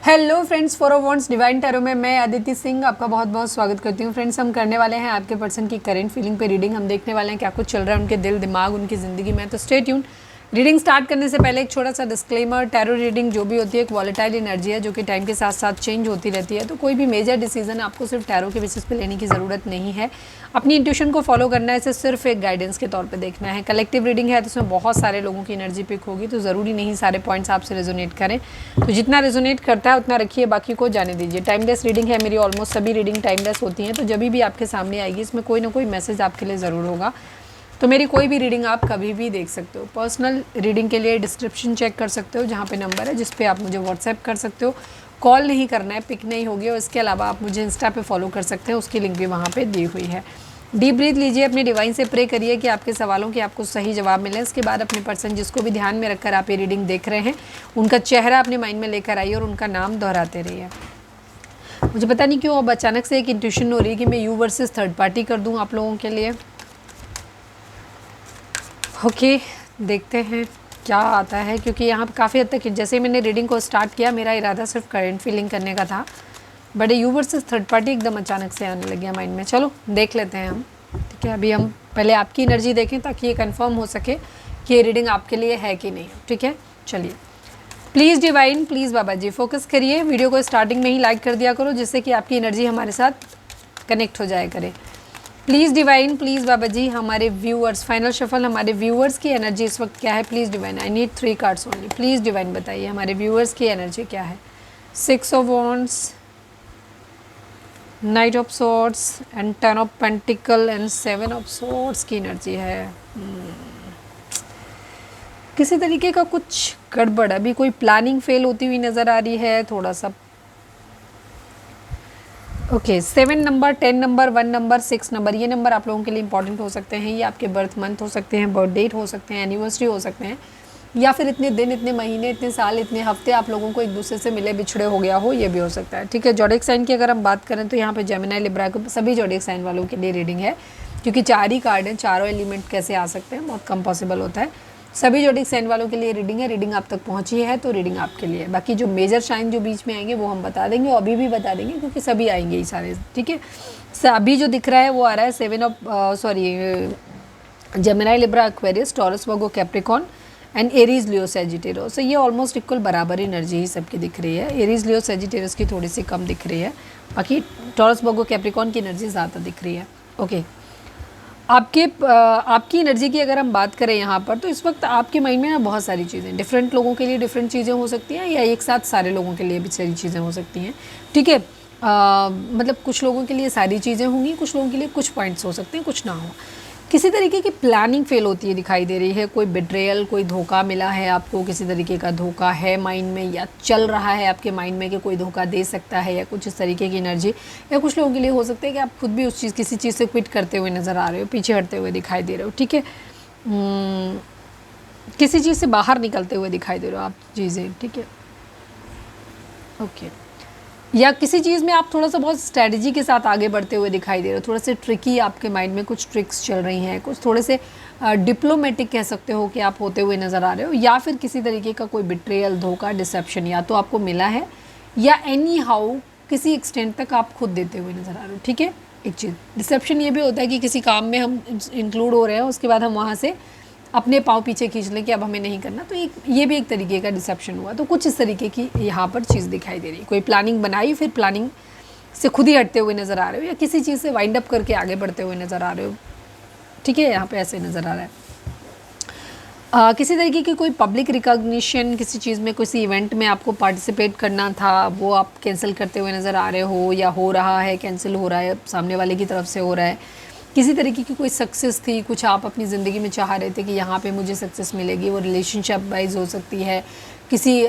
Hello friends, for wants divine tarot में मैं अदिति सिंह आपका बहुत बहुत स्वागत करती हूँ। फ्रेंड्स, हम करने वाले हैं आपके पर्सन की करेंट फीलिंग पे रीडिंग। हम देखने वाले हैं क्या कुछ चल रहा है उनके दिल दिमाग उनकी ज़िंदगी में। तो स्टे ट्यून। रीडिंग स्टार्ट करने से पहले एक छोटा सा डिस्क्लेमर, टैरो रीडिंग जो भी होती है एक वॉलेटाइल एनर्जी है जो कि टाइम के साथ साथ चेंज होती रहती है। तो कोई भी मेजर डिसीजन आपको सिर्फ टैरो के बेसिस पे लेने की ज़रूरत नहीं है। अपनी इंट्यूशन को फॉलो करना है, इसे सिर्फ एक गाइडेंस के तौर पे देखना है। कलेक्टिव रीडिंग है तो उसमें बहुत सारे लोगों की एनर्जी पिक होगी, तो ज़रूरी नहीं सारे पॉइंट्स आपसे रेजोनेट करें। तो जितना रेजोनेट करता है उतना रखिए, बाकी को जाने दीजिए। टाइमलेस रीडिंग है मेरी, ऑलमोस्ट सभी रीडिंग टाइमलेस होती हैं। तो जब भी आपके सामने आएगी इसमें कोई ना कोई मैसेज आपके लिए ज़रूर होगा। तो मेरी कोई भी रीडिंग आप कभी भी देख सकते हो। पर्सनल रीडिंग के लिए डिस्क्रिप्शन चेक कर सकते हो, जहाँ पे नंबर है जिस पे आप मुझे व्हाट्सएप कर सकते हो। कॉल नहीं करना है, पिक नहीं होगी। और इसके अलावा आप मुझे इंस्टा पे फॉलो कर सकते हैं, उसकी लिंक भी वहाँ पे दी हुई है। डीप ब्रीथ लीजिए, अपने डिवाइन से प्रे करिए कि आपके सवालों के आपको सही जवाब मिले। इसके बाद अपने पर्सन जिसको भी ध्यान में रखकर आप ये रीडिंग देख रहे हैं उनका चेहरा अपने माइंड में लेकर आइए और उनका नाम दोहराते रहिए। मुझे पता नहीं क्यों अब अचानक से एक इंट्यूशन हो रही है कि मैं यू वर्सेस थर्ड पार्टी कर दूँ आप लोगों के लिए। ओके, देखते हैं क्या आता है, क्योंकि यहाँ पर काफ़ी हद तक जैसे ही मैंने रीडिंग को स्टार्ट किया मेरा इरादा सिर्फ करेंट फीलिंग करने का था, but you versus third party एकदम अचानक से आने लग गया माइंड में। चलो देख लेते हैं हम, ठीक है। अभी हम पहले आपकी एनर्जी देखें ताकि ये कंफर्म हो सके कि ये रीडिंग आपके लिए है कि नहीं, ठीक है। चलिए, please divine, please Baba ji focus करिए। वीडियो को स्टार्टिंग में ही लाइक कर दिया करो जिससे कि आपकी एनर्जी हमारे साथ कनेक्ट हो जाए करे। Please divine, please Baba ji, हमारे व्यूअर्स, फाइनल शफल हमारे व्यूअर्स की एनर्जी इस वक्त क्या है। Please divine, I need 3 cards only. Please divine बताइए हमारे व्यूअर्स की एनर्जी क्या है। 6 of wands, night of swords and 10 of pentacle and 7 of swords की एनर्जी है। किसी तरीके का कुछ गड़बड़, अभी कोई प्लानिंग फेल होती हुई नज़र आ रही है थोड़ा सा। Okay, 7 number, 10 number, 1 number, 6 number, ये नंबर आप लोगों के लिए इंपॉर्टेंट हो सकते हैं। ये आपके बर्थ मंथ हो सकते हैं, बर्थ डेट हो सकते हैं, एनिवर्सरी हो सकते हैं, या फिर इतने दिन, इतने महीने, इतने साल, इतने हफ्ते आप लोगों को एक दूसरे से मिले बिछड़े हो गया हो, ये भी हो सकता है, ठीक है। ज़ोडिएक साइन की अगर हम बात करें तो यहाँ पे जेमिनी, लिब्रा, सभी ज़ोडिएक साइन वालों के लिए रीडिंग है, क्योंकि 4 ही कार्ड हैं। चारों एलिमेंट कैसे आ सकते हैं, बहुत कम पॉसिबल होता है। सभी ज़ोडिएक साइन वालों के लिए रीडिंग है। रीडिंग आप तक पहुंची है तो रीडिंग आपके लिए। बाकी जो मेजर साइन जो बीच में आएंगे वो हम बता देंगे, और अभी भी बता देंगे क्योंकि सभी आएंगे ही सारे, ठीक है। अभी जो दिख रहा है वो आ रहा है 7 of Gemini, Libra, Aquarius, taurus, Virgo, Capricorn and Aries, Leo, Sagittarius. तो ये ऑलमोस्ट इक्वल बराबर एनर्जी ही सबकी दिख रही है। एरीज, लियो, सैजिटेरियस की थोड़ी सी कम दिख रही है, बाकी टॉरस, वर्गो, कैप्रिकॉन की एनर्जी ज़्यादा दिख रही है। ओके, आपकी एनर्जी की अगर हम बात करें यहाँ पर, तो इस वक्त आपके माइंड में ना बहुत सारी चीज़ें, डिफरेंट लोगों के लिए डिफरेंट चीज़ें हो सकती हैं, या एक साथ सारे लोगों के लिए भी सारी चीज़ें हो सकती हैं, ठीक है। मतलब कुछ लोगों के लिए सारी चीज़ें होंगी, कुछ लोगों के लिए कुछ पॉइंट्स हो सकते हैं, कुछ ना हो। किसी तरीके की प्लानिंग फेल होती है दिखाई दे रही है। कोई बिट्रेयल, कोई धोखा मिला है आपको, किसी तरीके का धोखा है माइंड में, या चल रहा है आपके माइंड में कि कोई धोखा दे सकता है, या कुछ इस तरीके की एनर्जी। या कुछ लोगों के लिए हो सकता है कि आप खुद भी उस चीज़, किसी चीज़ से क्विट करते हुए नज़र आ रहे हो, पीछे हटते हुए दिखाई दे रहे हो, ठीक है। किसी चीज़ से बाहर निकलते हुए दिखाई दे रहे हो आप चीज़ें, ठीक है। ओके, या किसी चीज़ में आप थोड़ा सा बहुत स्ट्रैटेजी के साथ आगे बढ़ते हुए दिखाई दे रहे हो। थोड़ा से ट्रिकी आपके माइंड में कुछ ट्रिक्स चल रही हैं, कुछ थोड़े से डिप्लोमेटिक कह सकते हो कि आप होते हुए नज़र आ रहे हो। या फिर किसी तरीके का कोई बिट्रेयल, धोखा, डिसेप्शन या तो आपको मिला है, या एनी हाउ किसी एक्सटेंट तक आप खुद देते हुए नज़र आ रहे हो, ठीक है। एक चीज़ डिसेप्शन ये भी होता है कि किसी काम में हम इंक्लूड हो रहे हैं, उसके बाद हम वहाँ से अपने पाँव पीछे खींच लें कि अब हमें नहीं करना, तो ये भी एक तरीके का डिसेप्शन हुआ। तो कुछ इस तरीके की यहाँ पर चीज़ दिखाई दे रही है। कोई प्लानिंग बनाई, फिर प्लानिंग से खुद ही हटते हुए नज़र आ रहे हो, या किसी चीज़ से वाइंड अप करके आगे बढ़ते हुए नज़र आ रहे हो, ठीक है। यहाँ पे ऐसे नज़र आ रहा है। किसी तरीके की कोई पब्लिक रिकॉग्निशन, किसी चीज़ में, किसी इवेंट में आपको पार्टिसिपेट करना था, वो आप कैंसिल करते हुए नज़र आ रहे हो, या हो रहा है, कैंसिल हो रहा है, सामने वाले की तरफ से हो रहा है। किसी तरीके की कोई सक्सेस थी, कुछ आप अपनी ज़िंदगी में चाह रहे थे कि यहाँ पे मुझे सक्सेस मिलेगी, वो रिलेशनशिप वाइज हो सकती है, किसी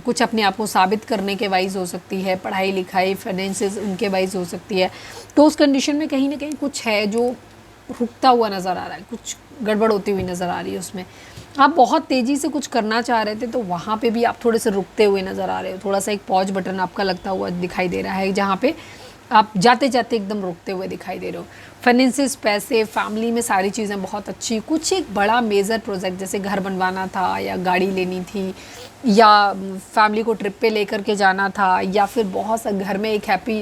कुछ अपने आप को साबित करने के वाइज हो सकती है, पढ़ाई लिखाई, फाइनेंसेस उनके वाइज हो सकती है। तो उस कंडीशन में कहीं ना कहीं कुछ है जो रुकता हुआ नज़र आ रहा है, कुछ गड़बड़ होती हुई नज़र आ रही है। उसमें आप बहुत तेज़ी से कुछ करना चाह रहे थे, तो वहाँ पे भी आप थोड़े से रुकते हुए नज़र आ रहे हो। थोड़ा सा एक पॉज बटन आपका लगता हुआ दिखाई दे रहा है, जहाँ पे आप जाते जाते एकदम रोकते हुए दिखाई दे रहे हो। फाइनेंसिस, पैसे, फैमिली में सारी चीज़ें बहुत अच्छी। कुछ एक बड़ा मेजर प्रोजेक्ट जैसे घर बनवाना था या गाड़ी लेनी थी या फैमिली को ट्रिप पे लेकर के जाना था या फिर बहुत सा घर में एक हैप्पी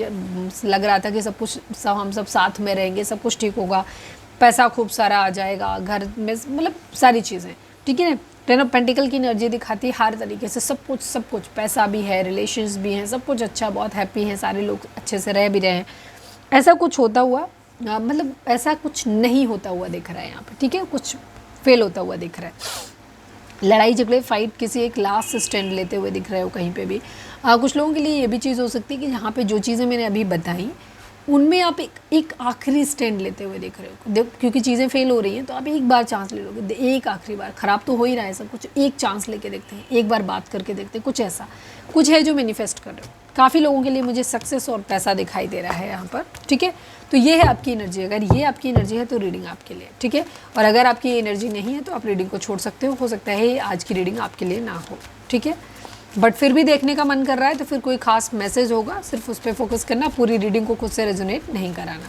लग रहा था कि सब कुछ हम सब साथ में रहेंगे, सब कुछ ठीक होगा, पैसा खूब सारा आ जाएगा घर में, मतलब सारी चीज़ें, ठीक है ना। टेन ऑफ पेंटिकल की एनर्जी दिखाती है हर तरीके से, सब कुछ पैसा भी है, रिलेशंस भी हैं, सब कुछ अच्छा, बहुत हैप्पी हैं, सारे लोग अच्छे से रह भी रहे हैं। ऐसा कुछ होता हुआ मतलब ऐसा कुछ नहीं होता हुआ दिख रहा है यहाँ पे, ठीक है, कुछ फेल होता हुआ दिख रहा है। लड़ाई झगड़े, फाइट, किसी एक लास्ट स्टैंड लेते हुए दिख रहे हो कहीं पे भी। कुछ लोगों के लिए ये भी चीज़ हो सकती है कि यहाँ पे जो चीज़ें मैंने अभी बताई उनमें आप एक आखिरी स्टैंड लेते हुए देख रहे हो। क्योंकि चीज़ें फेल हो रही हैं तो आप एक बार चांस ले लोगे, एक आखिरी बार, ख़राब तो हो ही रहा है सब कुछ, एक चांस लेके देखते हैं, एक बार बात करके देखते हैं, कुछ ऐसा कुछ है जो मैनिफेस्ट कर रहे हो। काफ़ी लोगों के लिए मुझे सक्सेस और पैसा दिखाई दे रहा है यहाँ पर, ठीक है। तो ये है आपकी एनर्जी। अगर ये आपकी एनर्जी है तो रीडिंग आपके लिए, ठीक है। और अगर आपकी ये एनर्जी नहीं है तो आप रीडिंग को छोड़ सकते हो सकता है आज की रीडिंग आपके लिए ना हो, ठीक है। बट फिर भी देखने का मन कर रहा है तो फिर कोई खास मैसेज होगा, सिर्फ उस पर फोकस करना, पूरी रीडिंग को खुद से रेजोनेट नहीं कराना।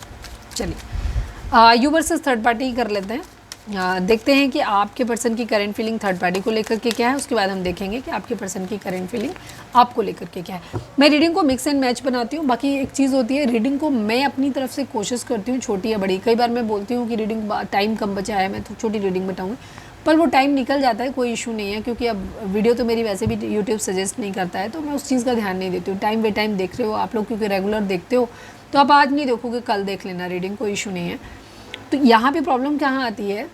चलिए यू वर्सेस थर्ड पार्टी कर लेते हैं। देखते हैं कि आपके पर्सन की करंट फीलिंग थर्ड पार्टी को लेकर के क्या है, उसके बाद हम देखेंगे कि आपके पर्सन की करंट फीलिंग आपको लेकर के क्या है। मैं रीडिंग को मिक्स एंड मैच बनाती हूँ। बाकी एक चीज़ होती है, रीडिंग को मैं अपनी तरफ से कोशिश करती हूँ छोटी या बड़ी। कई बार मैं बोलती हूँ कि रीडिंग टाइम कम बचा है, मैं तो छोटी रीडिंग बताऊँगी, पर वो टाइम निकल जाता है, कोई इशू नहीं है, क्योंकि अब वीडियो तो मेरी वैसे भी यूट्यूब सजेस्ट नहीं करता है, तो मैं उस चीज़ का ध्यान नहीं देती हूँ। टाइम बाई टाइम देख रहे हो आप लोग, क्योंकि रेगुलर देखते हो, तो आप आज नहीं देखोगे कल देख लेना रीडिंग, कोई इशू नहीं है। तो यहाँ पे प्रॉब्लम कहाँ आती है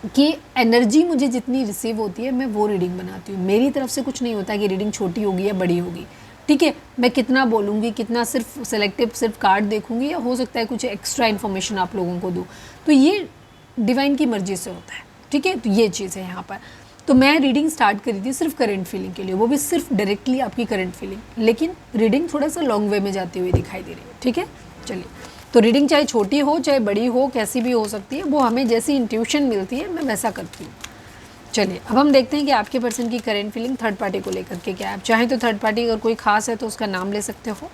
कि एनर्जी मुझे जितनी रिसीव होती है मैं वो रीडिंग बनाती हूँ। मेरी तरफ से कुछ नहीं होता कि रीडिंग छोटी होगी या बड़ी होगी, ठीक है। मैं कितना बोलूँगी, कितना सिर्फ सेलेक्टिव सिर्फ कार्ड देखूँगी, या हो सकता है कुछ एक्स्ट्रा इन्फॉर्मेशन आप लोगों को दूँ, तो ये डिवाइन की मर्जी से होता है, ठीक है। तो ये चीज़ है यहाँ पर। तो मैं रीडिंग स्टार्ट करी थी सिर्फ करंट फीलिंग के लिए, वो भी सिर्फ डायरेक्टली आपकी करंट फीलिंग, लेकिन रीडिंग थोड़ा सा लॉन्ग वे में जाती हुई दिखाई दे रही है, ठीक है। चलिए, तो रीडिंग चाहे छोटी हो चाहे बड़ी हो, कैसी भी हो सकती है, वो हमें जैसी इंट्यूशन मिलती है मैं वैसा करती हूँ। चलिए, अब हम देखते हैं कि आपके पर्सन की करंट फीलिंग थर्ड पार्टी को लेकर के क्या है। आप चाहें तो थर्ड पार्टी अगर कोई खास है तो उसका नाम ले सकते हो।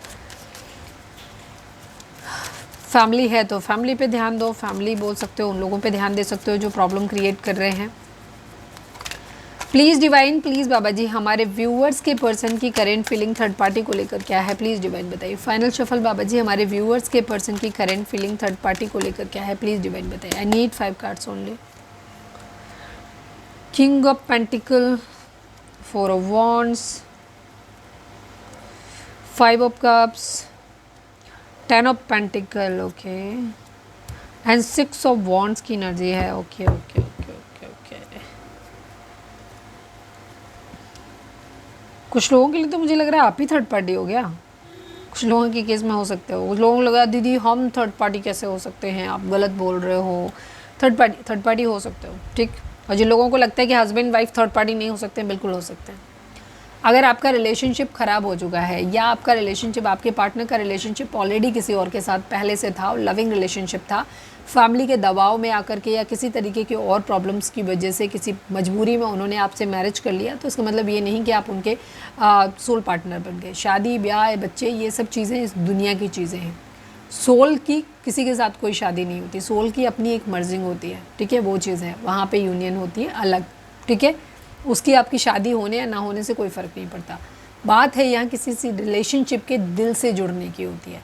फैमिली है तो फैमिली पे ध्यान दो, फैमिली बोल सकते हो, उन लोगों पे ध्यान दे सकते हो जो प्रॉब्लम क्रिएट कर रहे हैं। Please divine, please Baba ji, हमारे व्यूअर्स के पर्सन की करंट फीलिंग थर्ड पार्टी को लेकर क्या है, प्लीज़ डिवाइन बताइए। फाइनल शफल बाबा जी, हमारे व्यूअर्स के पर्सन की करंट फीलिंग थर्ड पार्टी को लेकर क्या है, प्लीज़ डिवाइन बताइए। आई need 5 cards only. King of pentacle, 4 of wands, 5 of cups, 10 of pentacle, okay, and 6 of wands की एनर्जी है। Okay okay okay okay okay. कुछ लोगों के लिए तो मुझे लग रहा है आप ही थर्ड पार्टी हो गया। कुछ लोगों के केस में हो सकते हो, कुछ लोगों को लगा दीदी हम थर्ड पार्टी कैसे हो सकते हैं, आप गलत बोल रहे हो। थर्ड पार्टी हो सकते हो, ठीक। और जिन लोगों को लगता है कि हस्बैंड वाइफ थर्ड पार्टी नहीं हो सकते, बिल्कुल हो सकते हैं। अगर आपका रिलेशनशिप ख़राब हो चुका है या आपका रिलेशनशिप, आपके पार्टनर का रिलेशनशिप ऑलरेडी किसी और के साथ पहले से था और लविंग रिलेशनशिप था, फैमिली के दबाव में आकर के या किसी तरीके की और प्रॉब्लम्स की वजह से किसी मजबूरी में उन्होंने आपसे मैरिज कर लिया, तो इसका मतलब ये नहीं कि आप उनके सोल पार्टनर बन गए। शादी, ब्याह, बच्चे, ये सब चीज़ें इस दुनिया की चीज़ें हैं। सोल की किसी के साथ कोई शादी नहीं होती, सोल की अपनी एक मर्जिंग होती है, ठीक है, वो चीज़ है, वहाँ पे यूनियन होती है अलग, ठीक है। उसकी आपकी शादी होने या ना होने से कोई फ़र्क नहीं पड़ता। बात है यहाँ किसी से रिलेशनशिप के दिल से जुड़ने की होती है।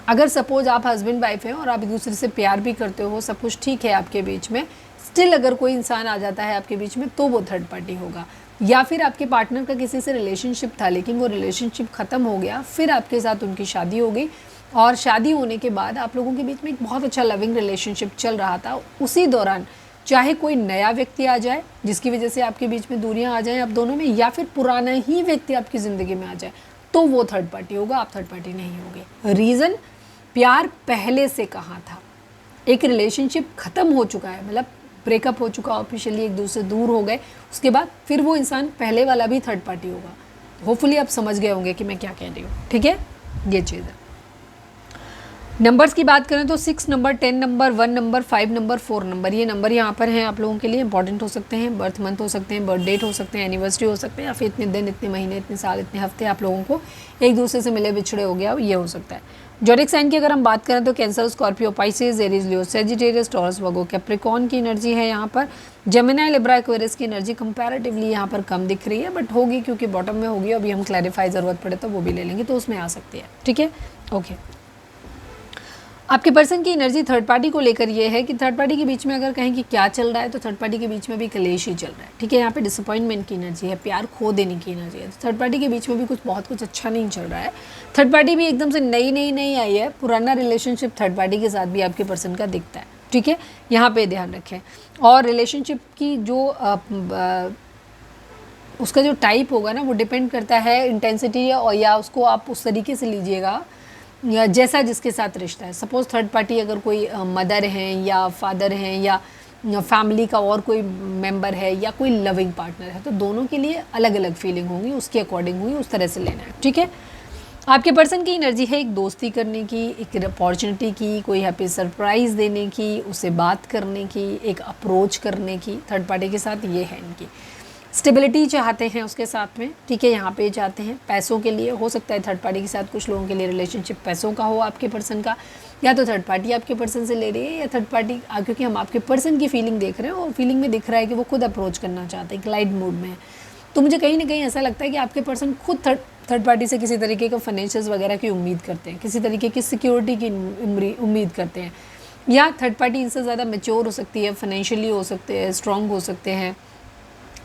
अगर सपोज आप हस्बैंड वाइफ हैं और आप एक दूसरे से प्यार भी करते हो, सब कुछ ठीक है आपके बीच में, स्टिल अगर कोई इंसान आ जाता है आपके बीच में तो वो थर्ड पार्टी होगा। या फिर आपके पार्टनर का किसी से रिलेशनशिप था लेकिन वो रिलेशनशिप ख़त्म हो गया, फिर आपके साथ उनकी शादी हो गई और शादी होने के बाद आप लोगों के बीच में एक बहुत अच्छा लविंग रिलेशनशिप चल रहा था। उसी दौरान चाहे कोई नया व्यक्ति आ जाए जिसकी वजह से आपके बीच में दूरियां आ जाएं आप दोनों में, या फिर पुराना ही व्यक्ति आपकी ज़िंदगी में आ जाए, तो वो थर्ड पार्टी होगा, आप थर्ड पार्टी नहीं होगे। रीज़न, प्यार पहले से कहाँ था, एक रिलेशनशिप ख़त्म हो चुका है, मतलब ब्रेकअप हो चुका, ऑफिशियली एक दूसरे दूर हो गए, उसके बाद फिर वो इंसान पहले वाला भी थर्ड पार्टी होगा। होपफुली आप समझ गए होंगे कि मैं क्या कह रही हूँ, ठीक है, ये चीज़ है। नंबर्स की बात करें तो 6 number, 10 number, 1 number, 5 number, 4 number, ये नंबर यहाँ पर हैं आप लोगों के लिए इंपॉर्टेंट हो सकते हैं। बर्थ मंथ हो सकते हैं, बर्थ डेट हो सकते हैं, एनिवर्सरी हो सकते हैं, या फिर इतने दिन, इतने महीने, इतने साल, इतने हफ्ते आप लोगों को एक दूसरे से मिले बिछड़े हो गया, ये हो सकता है। जोडिक साइन की अगर हम बात करें तो कैंसर, स्कॉर्पियो, पाइसेस, एरीज, लियो, सेजिटेरियस, टॉरस, वर्गो, कैप्रिकॉर्न की एनर्जी है यहाँ पर। जेमिनी, लिब्रा, एक्वेरियस की एनर्जी कंपैरेटिवली यहाँ पर कम दिख रही है, बट होगी क्योंकि बॉटम में होगी। अभी हम क्लैरिफाई ज़रूरत पड़े तो वो भी ले लेंगे, तो उसमें आ सकती है। ठीक है, ओके। आपके पर्सन की एनर्जी थर्ड पार्टी को लेकर ये है कि थर्ड पार्टी के बीच में अगर कहें कि क्या चल रहा है, तो थर्ड पार्टी के बीच में भी कलेश ही चल रहा है। ठीक है, यहाँ पे डिसअपॉइंटमेंट की एनर्जी है, प्यार खो देने की एनर्जी है। तो थर्ड पार्टी के बीच में भी बहुत कुछ अच्छा नहीं चल रहा है। थर्ड पार्टी भी एकदम से नई आई है, पुराना रिलेशनशिप थर्ड पार्टी के साथ भी आपके पर्सन का दिखता है। ठीक है, यहाँ पे ध्यान रखें। और रिलेशनशिप की जो उसका जो टाइप होगा ना, वो डिपेंड करता है इंटेंसिटी, और या उसको आप उस तरीके से लीजिएगा या जैसा जिसके साथ रिश्ता है। सपोज़ थर्ड पार्टी अगर कोई मदर हैं या फादर हैं या फैमिली का और कोई मेंबर है या कोई लविंग पार्टनर है, तो दोनों के लिए अलग अलग फीलिंग होंगी, उसके अकॉर्डिंग हुई, उस तरह से लेना है। ठीक है, आपके पर्सन की एनर्जी है एक दोस्ती करने की, एक अपॉर्चुनिटी की, कोई हैप्पी सरप्राइज़ देने की, उससे बात करने की, एक अप्रोच करने की। थर्ड पार्टी के साथ ये है इनकी। स्टेबिलिटी चाहते हैं उसके साथ में। ठीक है, यहाँ पे चाहते हैं पैसों के लिए, हो सकता है थर्ड पार्टी के साथ कुछ लोगों के लिए रिलेशनशिप पैसों का हो आपके पर्सन का, या तो थर्ड पार्टी आपके पर्सन से ले रही है, या थर्ड पार्टी, क्योंकि हम आपके पर्सन की फीलिंग देख रहे हैं और फीलिंग में दिख रहा है कि वो खुद अप्रोच करना चाहते हैं, ग्लाइड मूड में है। तो मुझे कहीं ना कहीं ऐसा लगता है कि आपके पर्सन खुद थर्ड पार्टी से किसी तरीके का फाइनेंशियल्स वगैरह की उम्मीद करते हैं, किसी तरीके की सिक्योरिटी की उम्मीद करते हैं, या थर्ड पार्टी इनसे ज़्यादा मैच्योर हो सकती है, फाइनेंशियली हो सकते हैं, स्ट्रॉन्ग हो सकते हैं,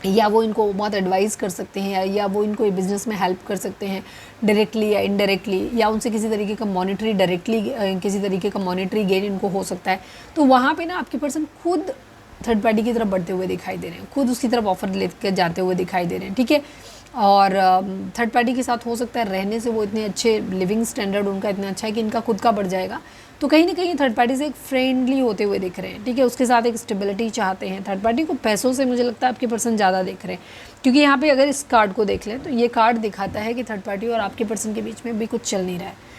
या वो इनको बहुत एडवाइस कर सकते हैं, या वो इनको बिज़नेस में हेल्प कर सकते हैं डायरेक्टली या इनडायरेक्टली, या उनसे किसी तरीके का मॉनेटरी डायरेक्टली किसी तरीके का मॉनेटरी गेन इनको हो सकता है। तो वहाँ पे ना आपके पर्सन खुद थर्ड पार्टी की तरफ बढ़ते हुए दिखाई दे रहे हैं, खुद उसकी तरफ ऑफर लेकर जाते हुए दिखाई दे रहे हैं। ठीक है, और थर्ड पार्टी के साथ हो सकता है रहने से वो इतने अच्छे लिविंग स्टैंडर्ड उनका इतना अच्छा है कि इनका खुद का बढ़ जाएगा। तो कहीं ना कहीं थर्ड पार्टी से एक फ्रेंडली होते हुए दिख रहे हैं। ठीक है, उसके साथ एक स्टेबिलिटी चाहते हैं। थर्ड पार्टी को पैसों से मुझे लगता है आपके पर्सन ज़्यादा देख रहे हैं, क्योंकि यहाँ पे अगर इस कार्ड को देख लें तो ये कार्ड दिखाता है कि थर्ड पार्टी और आपके पर्सन के बीच में भी कुछ चल नहीं रहा है।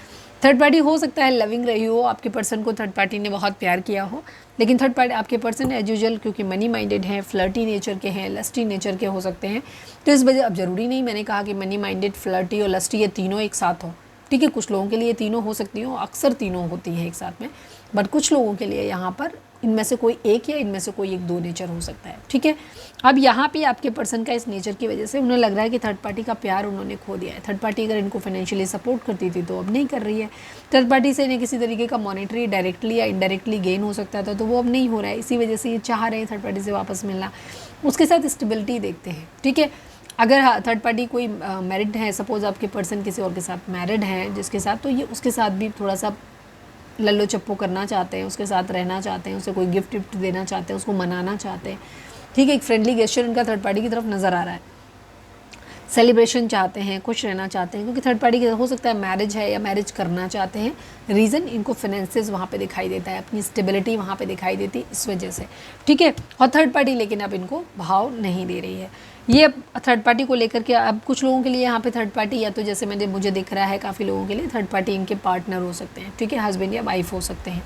थर्ड पार्टी हो सकता है लविंग रही हो, आपके पर्सन को थर्ड पार्टी ने बहुत प्यार किया हो, लेकिन थर्ड पार्टी आपके पर्सन एज यूजुअल क्योंकि मनी माइंडेड हैं, फ्लर्टी नेचर के हैं, लस्टी नेचर के हो सकते हैं। तो इस वजह, अब ज़रूरी नहीं मैंने कहा कि मनी माइंडेड, फ्लर्टी और लस्टी ये तीनों एक साथ हो। ठीक है, कुछ लोगों के लिए तीनों हो सकती हो, अक्सर तीनों होती हैं एक साथ में, बट कुछ लोगों के लिए यहाँ पर इनमें से कोई एक या इनमें से कोई एक दो नेचर हो सकता है। ठीक है, अब यहाँ पे आपके पर्सन का इस नेचर की वजह से उन्हें लग रहा है कि थर्ड पार्टी का प्यार उन्होंने खो दिया है। थर्ड पार्टी अगर इनको फाइनेंशियली सपोर्ट करती थी तो अब नहीं कर रही है। थर्ड पार्टी से इन्हें किसी तरीके का मॉनेटरी डायरेक्टली या इनडायरेक्टली गेन हो सकता था, तो वो अब नहीं हो रहा है। इसी वजह से ये चाह रहे हैं थर्ड पार्टी से वापस मिलना, उसके साथ स्टेबिलिटी देखते हैं। ठीक है, अगर थर्ड पार्टी कोई मैरिड है, सपोज़ आपके पर्सन किसी और के साथ मैरिड है जिसके साथ, तो ये उसके साथ भी थोड़ा सा लल्लो चप्पो करना चाहते हैं, उसके साथ रहना चाहते हैं, उसे कोई गिफ्ट विफ्ट देना चाहते हैं, उसको मनाना चाहते हैं। ठीक है, एक फ्रेंडली गेस्चर इनका थर्ड पार्टी की तरफ नज़र आ रहा है। सेलिब्रेशन चाहते हैं, खुश रहना चाहते हैं, क्योंकि थर्ड पार्टी की हो सकता है मैरिज है या मैरिज करना चाहते हैं। रीज़न इनको फाइनेंसेस वहाँ पे दिखाई देता है, अपनी स्टेबिलिटी वहाँ पे दिखाई देती है, इस वजह से। ठीक है, और थर्ड पार्टी लेकिन अब इनको भाव नहीं दे रही है। ये अब थर्ड पार्टी को लेकर के, अब कुछ लोगों के लिए यहाँ पे थर्ड पार्टी, या तो जैसे मुझे दिख रहा है काफ़ी लोगों के लिए थर्ड पार्टी इनके पार्टनर हो सकते हैं। ठीक है, हस्बैंड या वाइफ हो सकते हैं,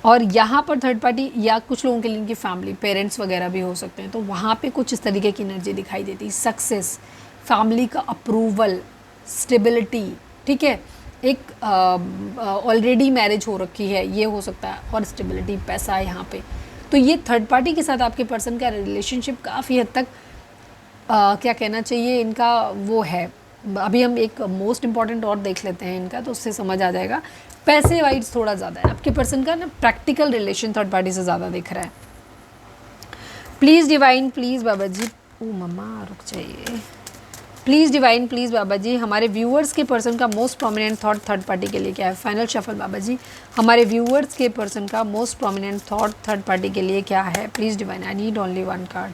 और यहाँ पर थर्ड पार्टी या कुछ लोगों के लिए इनकी फैमिली, पेरेंट्स वगैरह भी हो सकते हैं। तो वहाँ पे कुछ इस तरीके की एनर्जी दिखाई देती है, सक्सेस, फैमिली का अप्रूवल, स्टेबिलिटी। ठीक है, एक ऑलरेडी मैरिज हो रखी है, ये हो सकता है, और स्टेबिलिटी, पैसा यहाँ पे। तो ये थर्ड पार्टी के साथ आपके पर्सन का रिलेशनशिप काफ़ी हद तक क्या कहना चाहिए, इनका वो है। अभी हम एक मोस्ट इम्पॉर्टेंट और देख लेते हैं इनका, तो उससे समझ आ जाएगा। पैसे वाइज थोड़ा ज़्यादा है आपके पर्सन का ना, प्रैक्टिकल रिलेशन थर्ड पार्टी से ज़्यादा दिख रहा है। प्लीज़ डिवाइन, प्लीज़ बाबा जी, ओ मम्मा रुक जाइए, please divine, please Baba ji, हमारे व्यूअर्स के पर्सन का most prominent thought third party के लिए क्या है? फाइनल शफल बाबा जी, हमारे व्यूअर्स के पर्सन का most prominent thought third party के लिए क्या है? Please divine, I need only one card.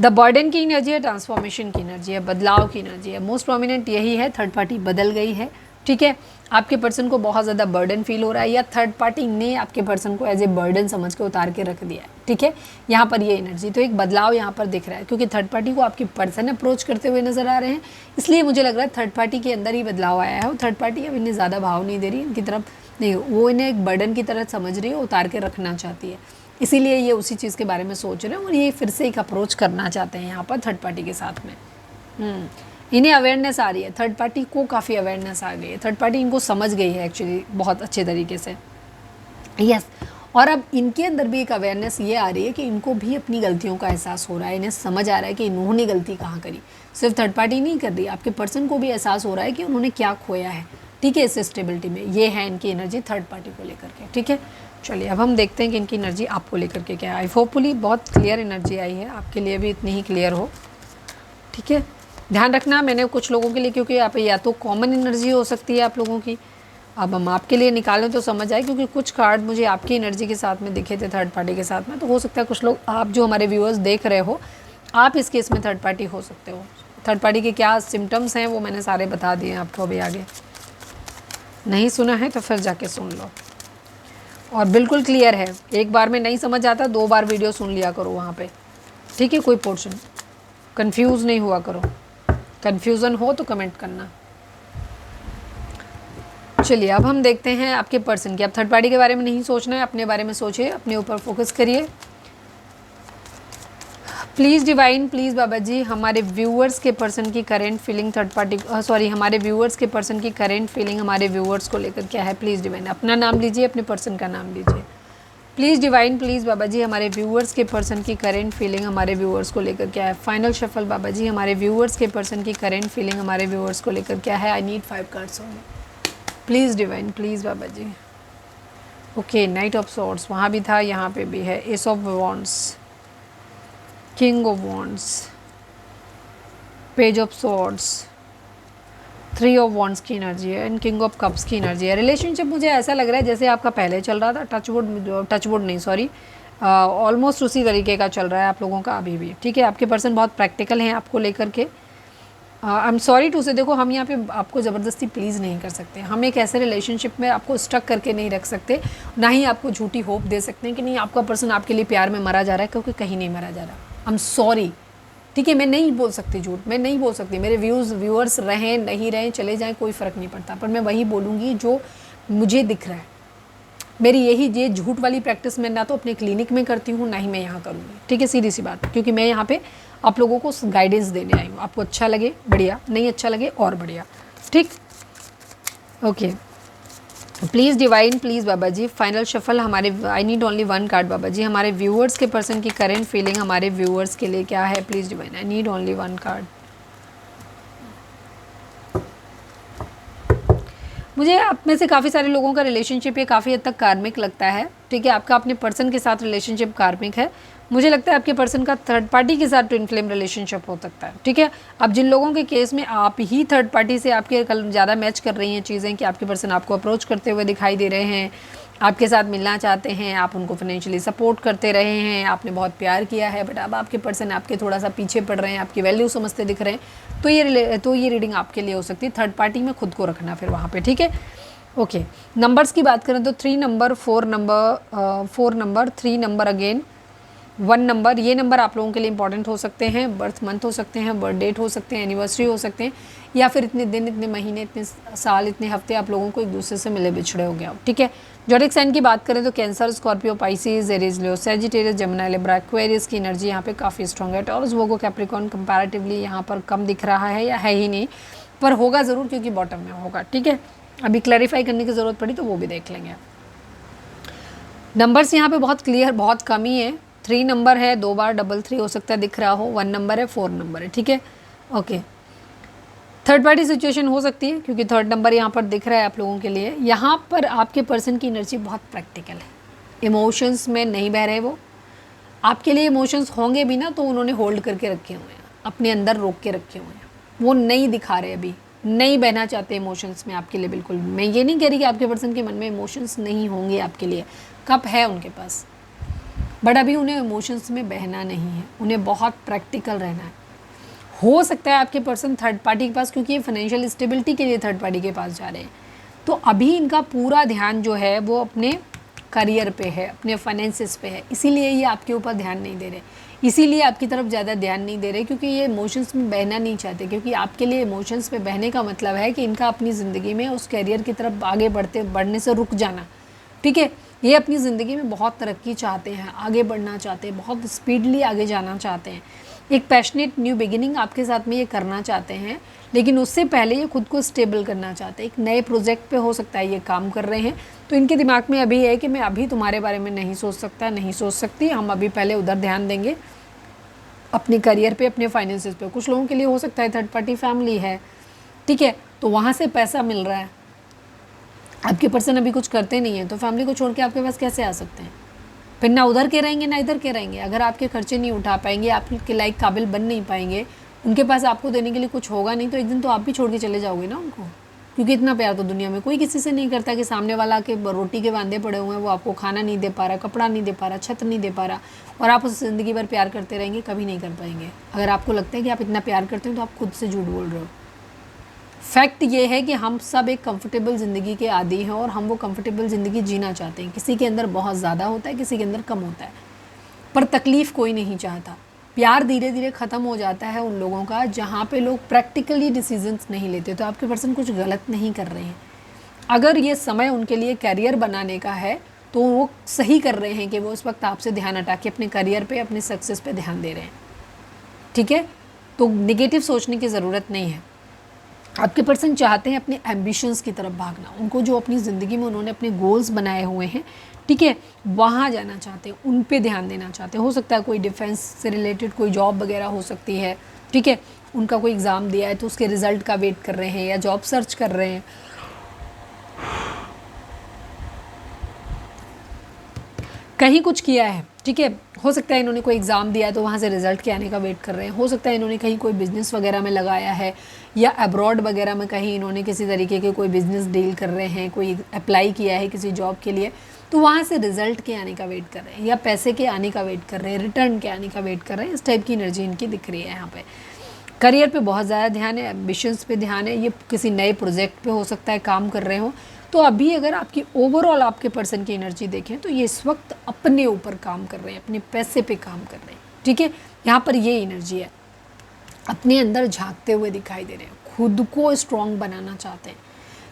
The burden की एनर्जी है, ट्रांसफॉर्मेशन की एनर्जी है, बदलाव की एनर्जी है। मोस्ट प्रोमिनेंट यही है, थर्ड पार्टी बदल गई है। ठीक है, आपके पर्सन को बहुत ज़्यादा बर्डन फील हो रहा है, या थर्ड पार्टी ने आपके पर्सन को एज ए बर्डन समझ के उतार के रख दिया है। ठीक है, यहाँ पर ये एनर्जी, तो एक बदलाव यहाँ पर दिख रहा है, क्योंकि थर्ड पार्टी को आपके पर्सन अप्रोच करते हुए नजर आ रहे हैं, इसलिए मुझे लग रहा है थर्ड पार्टी के अंदर ही बदलाव आया है। और थर्ड पार्टी अब इन्हें ज़्यादा भाव नहीं दे रही इनकी तरफ, नहीं, वो इन्हें एक बर्डन की तरह समझ रही है, उतार के रखना चाहती है, इसीलिए ये उसी चीज़ के बारे में सोच रहे हैं, और ये फिर से एक अप्रोच करना चाहते हैं यहाँ पर थर्ड पार्टी के साथ में। इन्हें अवेयरनेस आ रही है, थर्ड पार्टी को काफ़ी अवेयरनेस आ गई है, थर्ड पार्टी इनको समझ गई है एक्चुअली बहुत अच्छे तरीके से। यस और अब इनके अंदर भी एक अवेयरनेस ये आ रही है कि इनको भी अपनी गलतियों का एहसास हो रहा है, इन्हें समझ आ रहा है कि इन्होंने गलती कहाँ करी। सिर्फ थर्ड पार्टी नहीं कर रही, आपके पर्सन को भी एहसास हो रहा है कि उन्होंने क्या खोया है। ठीक है, इस स्टेबिलिटी में ये है इनकी एनर्जी थर्ड पार्टी को लेकर के। ठीक है, चलिए अब हम देखते हैं कि इनकी एनर्जी आपको लेकर के क्या है। आई होपफुली बहुत क्लियर एनर्जी आई है, आपके लिए भी इतनी ही क्लियर हो। ठीक है, ध्यान रखना मैंने कुछ लोगों के लिए, क्योंकि यहाँ पे या तो कॉमन एनर्जी हो सकती है आप लोगों की, अब हम आपके लिए निकालें तो समझ आए, क्योंकि कुछ कार्ड मुझे आपकी एनर्जी के साथ में दिखे थे थर्ड पार्टी के साथ में, तो हो सकता है कुछ लोग आप जो हमारे व्यूअर्स देख रहे हो आप इस केस में थर्ड पार्टी हो सकते हो। थर्ड पार्टी के क्या सिम्टम्स हैं वो मैंने सारे बता दिए आपको, अभी आगे नहीं सुना है तो फिर जाके सुन लो। और बिल्कुल क्लियर है, एक बार में नहीं समझ आता 2 बार वीडियो सुन लिया करो वहाँ पे। ठीक है, कोई पोर्शन कंफ्यूज नहीं हुआ करो, कंफ्यूजन हो तो कमेंट करना। चलिए अब हम देखते हैं आपके पर्सन की। अब थर्ड पार्टी के बारे में नहीं सोचना है, अपने बारे में सोचिए, अपने ऊपर फोकस करिए। Please divine, please Baba ji हमारे व्यूअर्स के पर्सन की current feeling third party sorry हमारे व्यूअर्स के पर्सन की करेंट फीलिंग हमारे व्यूअर्स को लेकर क्या है। प्लीज़ डिवाइन, अपना नाम लीजिए, अपने पर्सन का नाम लीजिए। Please divine, please Baba ji हमारे व्यूअर्स के पर्सन की करेंट फीलिंग हमारे व्यूअर्स को लेकर क्या है। फाइनल शफल बाबा जी हमारे व्यूअर्स के पर्सन की करेंट फीलिंग हमारे व्यूअर्स को लेकर क्या है। I need 5 cards only, please divine, please Baba ji. Okay, knight of swords वहाँ भी था, यहाँ पे भी है। Ace of wands, king of wands, page of swords, 3 of wands की एनर्जी है एंड किंग ऑफ कप्स की एनर्जी है। रिलेशनशिप मुझे ऐसा लग रहा है जैसे आपका पहले चल रहा था, टचवुड नहीं सॉरी, ऑलमोस्ट उसी तरीके का चल रहा है आप लोगों का अभी भी। ठीक है, आपके पर्सन बहुत प्रैक्टिकल हैं आपको लेकर के। आई एम सॉरी टू से, देखो हम यहाँ पे आपको ज़बरदस्ती प्लीज़ नहीं कर सकते, हम एक ऐसे रिलेशनशिप में आपको स्टक करके नहीं रख सकते, ना ही आपको झूठी होप दे सकते हैं कि नहीं आपका पर्सन आपके लिए प्यार में मरा जा रहा है, क्योंकि कहीं नहीं मरा जा रहा। आई एम सॉरी, ठीक है, मैं नहीं बोल सकती झूठ, मैं नहीं बोल सकती, मेरे व्यूअर्स रहें नहीं रहें चले जाएँ कोई फ़र्क नहीं पड़ता, पर मैं वही बोलूँगी जो मुझे दिख रहा है। मेरी ये झूठ वाली प्रैक्टिस मैं ना तो अपने क्लिनिक में करती हूँ ना ही मैं यहाँ करूँगी। ठीक है, सीधी सी बात, क्योंकि मैं यहाँ पे आप लोगों को गाइडेंस देने आई हूँ। आपको अच्छा लगे बढ़िया, नहीं अच्छा लगे और बढ़िया। ठीक, okay, please divine, please Baba ji final shuffle हमारे, I need only 1 card Baba ji हमारे व्यूअर्स के पर्सन की करेंट फीलिंग हमारे व्यूअर्स के लिए क्या है। Please divine, I need only 1 card. मुझे आप में से काफ़ी सारे लोगों का रिलेशनशिप ये काफ़ी हद तक कार्मिक लगता है। ठीक है, आपका अपने पर्सन के साथ रिलेशनशिप कार्मिक है। मुझे लगता है आपके पर्सन का थर्ड पार्टी के साथ ट्विन फ्लेम रिलेशनशिप हो सकता है। ठीक है, अब जिन लोगों के केस में आप ही थर्ड पार्टी से आपके कल ज़्यादा मैच कर रही हैं चीज़ें, कि आपके पर्सन आपको अप्रोच करते हुए दिखाई दे रहे हैं, आपके साथ मिलना चाहते हैं, आप उनको फाइनेंशियली सपोर्ट करते रहे हैं, आपने बहुत प्यार किया है, बट अब आपके पर्सन आपके थोड़ा सा पीछे पड़ रहे हैं, आपकी वैल्यू समझते दिख रहे हैं, तो ये रीडिंग आपके लिए हो सकती है। थर्ड पार्टी में खुद को रखना फिर वहाँ पे। ठीक है, ओके, नंबर्स की बात करें तो 3 number, 4 number, 3 number again, 1 number, ये नंबर आप लोगों के लिए इंपॉर्टेंट हो सकते हैं। बर्थ मंथ हो सकते हैं, बर्थ डेट हो सकते हैं, एनिवर्सरी हो सकते हैं, या फिर इतने दिन, इतने महीने, इतने साल, इतने हफ्ते आप लोगों को एक दूसरे से मिले बिछड़े हो गया हो। ठीक है, ज़ोडिएक साइन की बात करें तो कैंसर, स्कॉर्पियो, पाइसिस, एरीज, लियो, सैजिटेरियस, जमुना, लिब्रा, एक्वेरियस की एनर्जी यहाँ पे काफ़ी स्ट्रॉन्ग है। टॉरस, वर्गो, कैप्रिकॉर्न कंपैरेटिवली यहाँ पर कम दिख रहा है, या है ही नहीं, पर होगा ज़रूर क्योंकि बॉटम में होगा। ठीक है, अभी क्लैरिफाई करने की ज़रूरत पड़ी तो वो भी देख लेंगे। नंबर्स यहाँ पे बहुत क्लियर, बहुत कम ही है। 3 नंबर है, 2 बार 3 हो सकता है दिख रहा हो, 1 नंबर है, 4 नंबर है। ठीक है, ओके, थर्ड पार्टी सिचुएशन हो सकती है क्योंकि थर्ड नंबर यहाँ पर दिख रहा है आप लोगों के लिए। यहाँ पर आपके पर्सन की एनर्जी बहुत प्रैक्टिकल है, इमोशंस में नहीं बह रहे वो। आपके लिए इमोशंस होंगे भी ना तो उन्होंने होल्ड करके रखे हुए हैं, अपने अंदर रोक के रखे हुए हैं, वो नहीं दिखा रहे, अभी नहीं बहना चाहते इमोशंस में आपके लिए। बिल्कुल मैं ये नहीं कह रही कि आपके पर्सन के मन में इमोशंस नहीं होंगे आपके लिए, कप है उनके पास, बट अभी उन्हें इमोशंस में बहना नहीं है, उन्हें बहुत प्रैक्टिकल रहना है। हो सकता है आपके पर्सन थर्ड पार्टी के पास, क्योंकि ये फाइनेंशियल स्टेबिलिटी के लिए थर्ड पार्टी के पास जा रहे हैं, तो अभी इनका पूरा ध्यान जो है वो अपने करियर पे है, अपने फाइनेंसिस पे है, इसीलिए ये आपके ऊपर ध्यान नहीं दे रहे, इसीलिए आपकी तरफ ज़्यादा ध्यान नहीं दे रहे, क्योंकि ये इमोशंस में बहना नहीं चाहते। क्योंकि आपके लिए इमोशंस में बहने का मतलब है कि इनका अपनी ज़िंदगी में उस करियर की तरफ आगे बढ़ने से रुक जाना। ठीक है, ये अपनी ज़िंदगी में बहुत तरक्की चाहते हैं, आगे बढ़ना चाहते हैं, बहुत स्पीडली आगे जाना चाहते हैं, एक पैशनेट न्यू बिगिनिंग आपके साथ में ये करना चाहते हैं, लेकिन उससे पहले ये खुद को स्टेबल करना चाहते हैं। एक नए प्रोजेक्ट पे हो सकता है ये काम कर रहे हैं, तो इनके दिमाग में अभी है कि मैं अभी तुम्हारे बारे में नहीं सोच सकता, नहीं सोच सकती, हम अभी पहले उधर ध्यान देंगे, अपने करियर पे, अपने फाइनेंसेस पे। कुछ लोगों के लिए हो सकता है थर्ड पार्टी फैमिली है, ठीक है, तो वहाँ से पैसा मिल रहा है। आपके पर्सन अभी कुछ करते नहीं है, तो फैमिली को छोड़ के आपके पास कैसे आ सकते हैं? फिर ना उधर के रहेंगे ना इधर के रहेंगे। अगर आपके खर्चे नहीं उठा पाएंगे, आपके लायक काबिल बन नहीं पाएंगे, उनके पास आपको देने के लिए कुछ होगा नहीं, तो एक दिन तो आप भी छोड़ के चले जाओगे ना उनको। क्योंकि इतना प्यार तो दुनिया में कोई किसी से नहीं करता कि सामने वाला के रोटी के वांदे पड़े हुए हैं, वो आपको खाना नहीं दे पा रहा, कपड़ा नहीं दे पा रहा, छत नहीं दे पा रहा, और आप उस ज़िंदगी भर प्यार करते रहेंगे, कभी नहीं कर पाएंगे। अगर आपको लगता है कि आप इतना प्यार करते हो तो आप खुद से झूठ बोल रहे हो। फैक्ट ये है कि हम सब एक कंफर्टेबल ज़िंदगी के आदी हैं, और हम वो कंफर्टेबल ज़िंदगी जीना चाहते हैं। किसी के अंदर बहुत ज़्यादा होता है, किसी के अंदर कम होता है, पर तकलीफ़ कोई नहीं चाहता। प्यार धीरे धीरे ख़त्म हो जाता है उन लोगों का जहाँ पे लोग प्रैक्टिकली डिसीजंस नहीं लेते। तो आपके पर्सन कुछ गलत नहीं कर रहे हैं। अगर ये समय उनके लिए करियर बनाने का है तो वो सही कर रहे हैं कि वो इस वक्त आपसे ध्यान हटा के अपने करियर पे, अपने सक्सेस पे ध्यान दे रहे हैं, ठीक है। तो नेगेटिव सोचने की ज़रूरत नहीं है। आपके पर्सन चाहते हैं अपने एम्बिशंस की तरफ भागना। उनको जो अपनी ज़िंदगी में उन्होंने अपने गोल्स बनाए हुए हैं, ठीक है, वहाँ जाना चाहते हैं, उन पे ध्यान देना चाहते हैं। हो सकता है कोई डिफेंस से रिलेटेड कोई जॉब वगैरह हो सकती है, ठीक है, उनका कोई एग्ज़ाम दिया है तो उसके रिज़ल्ट का वेट कर रहे हैं, या जॉब सर्च कर रहे हैं, कहीं कुछ किया है, ठीक है। हो सकता है इन्होंने कोई एग्ज़ाम दिया है तो वहाँ से रिज़ल्ट के आने का वेट कर रहे हैं। हो सकता है इन्होंने कहीं कोई बिज़नेस वगैरह में लगाया है, या अब्रॉड वगैरह में कहीं इन्होंने किसी तरीके के कोई बिज़नेस डील कर रहे हैं, कोई अप्लाई किया है किसी जॉब के लिए, तो वहाँ से रिज़ल्ट के आने का वेट कर रहे हैं, या पैसे के आने का वेट कर रहे हैं, रिटर्न के आने का वेट कर रहे हैं। इस टाइप की एनर्जी इनकी दिख रही है यहाँ पे। करियर पे बहुत ज़्यादा ध्यान है, एम्बिशंस पे ध्यान है। ये किसी नए प्रोजेक्ट पे हो सकता है काम कर रहे हो। तो अभी अगर आपकी ओवरऑल आपके पर्सन की एनर्जी देखें तो ये इस वक्त अपने ऊपर काम कर रहे हैं, अपने पैसे पे काम कर रहे हैं, ठीक है। यहाँ पर ये एनर्जी है, अपने अंदर झांकते हुए दिखाई दे रहे हैं, खुद को स्ट्रॉन्ग बनाना चाहते हैं।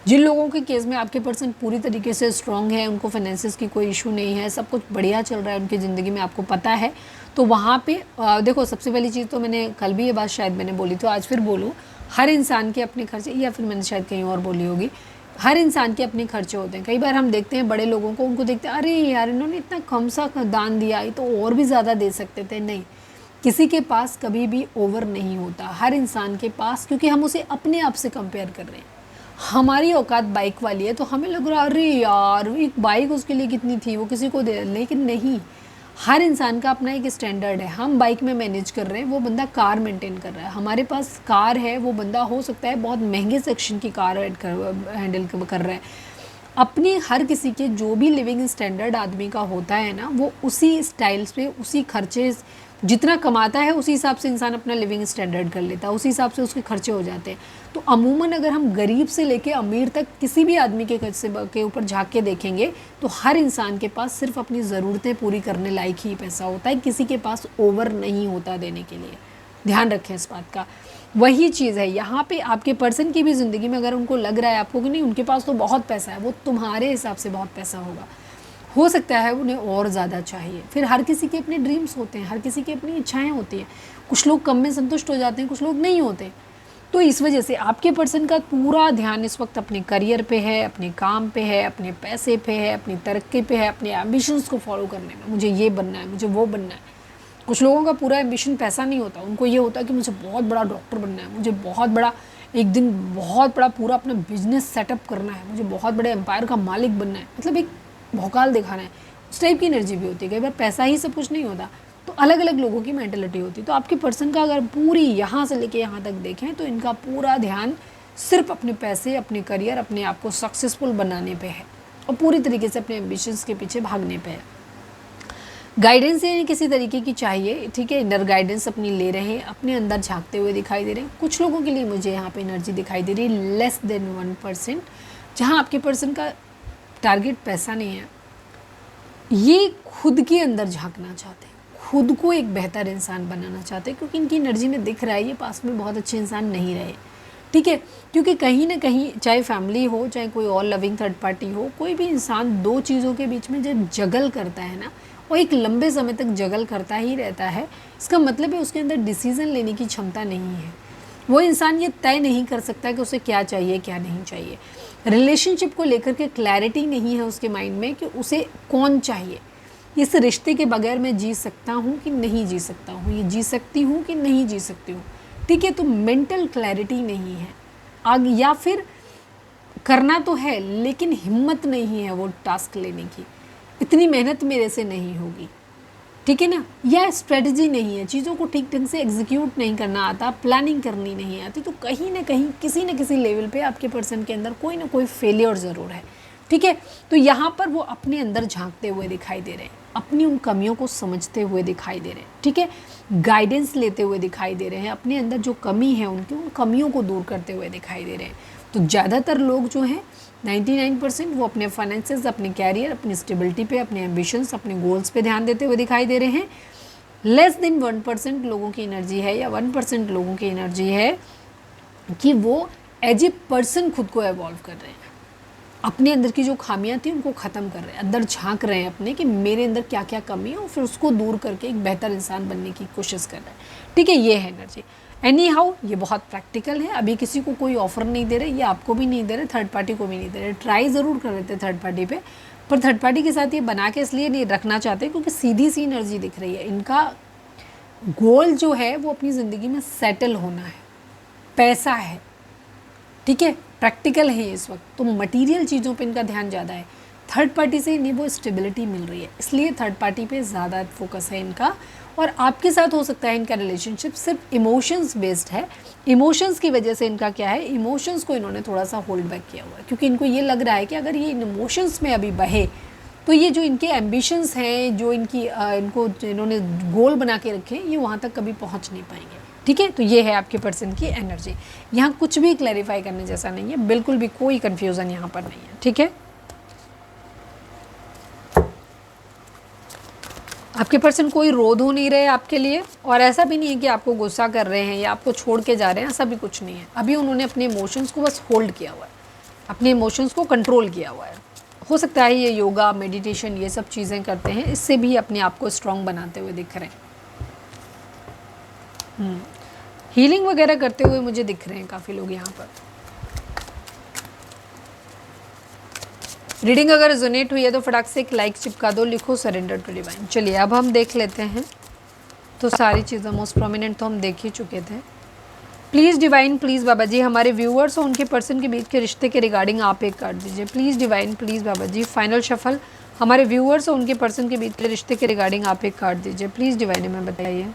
जिन लोगों के केस में आपके पर्सन पूरी तरीके से स्ट्रॉन्ग है, उनको फाइनेंसिस की कोई इशू नहीं है, सब कुछ बढ़िया चल रहा है उनकी ज़िंदगी में, आपको पता है, तो वहाँ पे देखो, सबसे पहली चीज़ तो मैंने कल भी ये बात शायद मैंने बोली, तो आज फिर बोलूँ, हर इंसान के अपने खर्चे, या फिर मैंने शायद कहीं और बोली होगी, हर इंसान के अपने खर्चे होते हैं। कई बार हम देखते हैं बड़े लोगों को, उनको देखते हैं, अरे यार इन्होंने इतना कम सा दान दिया, ये तो और भी ज़्यादा दे सकते थे। नहीं, किसी के पास कभी भी ओवर नहीं होता, हर इंसान के पास, क्योंकि हम उसे अपने आप से कंपेयर कर रहे हैं। हमारी औकात बाइक वाली है तो हमें लग रहा है अरे यार एक बाइक उसके लिए कितनी थी, वो किसी को दे, लेकिन नहीं, हर इंसान का अपना एक स्टैंडर्ड है। हम बाइक में मैनेज कर रहे हैं, वो बंदा कार मेंटेन कर रहा है। हमारे पास कार है, वो बंदा हो सकता है बहुत महंगे सेक्शन की कार हैंडल कर रहा है। अपनी हर किसी के जो भी लिविंग स्टैंडर्ड आदमी का होता है ना, वो उसी स्टाइल्स पे, उसी खर्चे, जितना कमाता है उसी हिसाब से इंसान अपना लिविंग स्टैंडर्ड कर लेता है, उसी हिसाब से उसके खर्चे हो जाते हैं। तो अमूमन अगर हम गरीब से लेके अमीर तक किसी भी आदमी के खर्चे के ऊपर झाँक के देखेंगे तो हर इंसान के पास सिर्फ अपनी ज़रूरतें पूरी करने लायक ही पैसा होता है, किसी के पास ओवर नहीं होता देने के लिए। ध्यान रखें इस बात का। वही चीज़ है यहाँ पे आपके पर्सन की भी ज़िंदगी में, अगर उनको लग रहा है आपको कि नहीं उनके पास तो बहुत पैसा है, वो तुम्हारे हिसाब से बहुत पैसा होगा, हो सकता है उन्हें और ज़्यादा चाहिए। फिर हर किसी के अपने ड्रीम्स होते हैं, हर किसी की अपनी इच्छाएं होती हैं। कुछ लोग कम में संतुष्ट हो जाते हैं, कुछ लोग नहीं होते। तो इस वजह से आपके पर्सन का पूरा ध्यान इस वक्त अपने करियर पे है, अपने काम पे है, अपने पैसे पे है, अपनी तरक्की पे है, अपने एम्बिशंस को फॉलो करने में। मुझे ये बनना है, मुझे वो बनना है। कुछ लोगों का पूरा एम्बिशन पैसा नहीं होता, उनको ये होता है कि मुझे बहुत बड़ा डॉक्टर बनना है, मुझे बहुत बड़ा, एक दिन बहुत बड़ा पूरा अपना बिजनेस सेटअप करना है, मुझे बहुत बड़े एम्पायर का मालिक बनना है, मतलब एक भौकाल दिखाना है। उस टाइप की एनर्जी भी होती है। कई बार पैसा ही सब कुछ नहीं होता, तो अलग अलग लोगों की मेंटेलिटी होती है। तो आपके पर्सन का अगर पूरी यहाँ से लेके यहाँ तक देखें तो इनका पूरा ध्यान सिर्फ अपने पैसे, अपने करियर, अपने आप को सक्सेसफुल बनाने पे है, और पूरी तरीके से अपने एम्बिशंस के पीछे भागने पे है। गाइडेंस ये किसी तरीके की चाहिए, ठीक है, इनर गाइडेंस अपनी ले रहे हैं, अपने अंदर झांकते हुए दिखाई दे रहे हैं। कुछ लोगों के लिए मुझे यहाँ पे एनर्जी दिखाई दे रही है लेस देन 1%, जहाँ आपके पर्सन का टारगेट पैसा नहीं है, ये खुद के अंदर झांकना चाहते हैं, खुद को एक बेहतर इंसान बनाना चाहते हैं, क्योंकि इनकी एनर्जी में दिख रहा है ये पास में बहुत अच्छे इंसान नहीं रहे, ठीक है। क्योंकि कहीं ना कहीं चाहे फैमिली हो, चाहे कोई और लविंग थर्ड पार्टी हो, कोई भी इंसान दो चीज़ों के बीच में जब जगल करता है ना, और एक लंबे समय तक जगल करता ही रहता है, इसका मतलब है उसके अंदर डिसीज़न लेने की क्षमता नहीं है। वो इंसान ये तय नहीं कर सकता कि उसे क्या चाहिए क्या नहीं चाहिए। रिलेशनशिप को लेकर के क्लैरिटी नहीं है उसके माइंड में कि उसे कौन चाहिए, इस रिश्ते के बगैर मैं जी सकता हूँ कि नहीं जी सकता हूँ, ये जी सकती हूँ कि नहीं जी सकती हूँ। ठीक है, तो मेंटल क्लैरिटी नहीं है आगे, या फिर करना तो है लेकिन हिम्मत नहीं है वो टास्क लेने की, इतनी मेहनत मेरे से नहीं होगी, ठीक है ना, या स्ट्रेटजी नहीं है, चीज़ों को ठीक ढंग से एग्जीक्यूट नहीं करना आता, प्लानिंग करनी नहीं आती, तो कहीं ना कहीं किसी न किसी लेवल पे आपके पर्सन के अंदर कोई ना कोई फेलियर ज़रूर है। ठीक है, तो यहाँ पर वो अपने अंदर झांकते हुए दिखाई दे रहे हैं, अपनी उन कमियों को समझते हुए दिखाई दे रहे हैं। ठीक है, गाइडेंस लेते हुए दिखाई दे रहे हैं, अपने अंदर जो कमी है उनकी उन कमियों को दूर करते हुए दिखाई दे रहे हैं। तो ज़्यादातर लोग जो हैं 99% वो अपने फाइनेंसेस, अपने कैरियर, अपनी स्टेबिलिटी पे, अपने एम्बिशंस, अपने गोल्स पे ध्यान देते हुए दिखाई दे रहे हैं। लेस देन 1% लोगों की एनर्जी है या 1% लोगों की एनर्जी है कि वो एज ए पर्सन खुद को एवॉल्व कर रहे हैं, अपने अंदर की जो खामियां थी उनको ख़त्म कर रहे हैं, अंदर झांक रहे हैं अपने कि मेरे अंदर क्या क्या कमी है और फिर उसको दूर करके एक बेहतर इंसान बनने की कोशिश कर रहे हैं। ठीक है, ये है एनर्जी। एनी हाउ ये बहुत प्रैक्टिकल है, अभी किसी को कोई ऑफर नहीं दे रहे, ये आपको भी नहीं दे रहे, थर्ड पार्टी को भी नहीं दे रहे। ट्राई ज़रूर कर रहे थे थर्ड पार्टी पे, पर थर्ड पार्टी के साथ ये बना के इसलिए नहीं रखना चाहते क्योंकि सीधी सी एनर्जी दिख रही है। इनका गोल जो है वो अपनी ज़िंदगी में सेटल होना है, पैसा है, ठीक है, प्रैक्टिकल है इस वक्त, तो मटेरियल चीज़ों पे इनका ध्यान ज़्यादा है। थर्ड पार्टी से इन्हें वो स्टेबिलिटी मिल रही है, इसलिए थर्ड पार्टी पे ज़्यादा फोकस है इनका। और आपके साथ हो सकता है इनका रिलेशनशिप सिर्फ इमोशंस बेस्ड है, इमोशंस की वजह से इनका क्या है, इमोशंस को इन्होंने थोड़ा सा होल्ड बैक किया हुआ है, क्योंकि इनको ये लग रहा है कि अगर ये इन इमोशंस में अभी बहे तो ये जो इनके एम्बिशंस हैं, जो इनकी इनको इन्होंने गोल बना के रखे हैं, ये वहाँ तक कभी पहुँच नहीं पाएंगे। ठीक है, तो ये है आपके पर्सन की एनर्जी। यहाँ कुछ भी क्लैरिफाई करने जैसा नहीं है, बिल्कुल भी कोई कन्फ्यूज़न यहाँ पर नहीं है। ठीक है, आपके पर्सन कोई रोध हो नहीं रहे आपके लिए, और ऐसा भी नहीं है कि आपको गुस्सा कर रहे हैं या आपको छोड़ के जा रहे हैं, ऐसा भी कुछ नहीं है। अभी उन्होंने अपने इमोशंस को बस होल्ड किया हुआ है, अपने इमोशंस को कंट्रोल किया हुआ है। हो सकता है ये योगा, मेडिटेशन, ये सब चीज़ें करते हैं, इससे भी अपने आप को स्ट्रॉन्ग बनाते हुए दिख रहे हैं। हीलिंग वगैरह करते हुए मुझे दिख रहे हैं काफ़ी लोग यहाँ पर। रीडिंग अगर रेजोनेट हुई है तो फटाक से एक लाइक चिपका दो, लिखो सरेंडर टू डिवाइन। चलिए अब हम देख लेते हैं, तो सारी चीज़ें मोस्ट प्रोमिनेंट तो हम देख ही चुके थे। Please divine, please Baba ji, हमारे व्यूअर्स और उनके पर्सन के बीच के रिश्ते के रिगार्डिंग आप एक कार्ड दीजिए। Please divine, please Baba ji, final shuffle, हमारे व्यूअर्स और उनके पर्सन के बीच के रिश्ते के रिगार्डिंग आप एक कार्ड दीजिए। प्लीज़ डिवाइन हमें बताइए।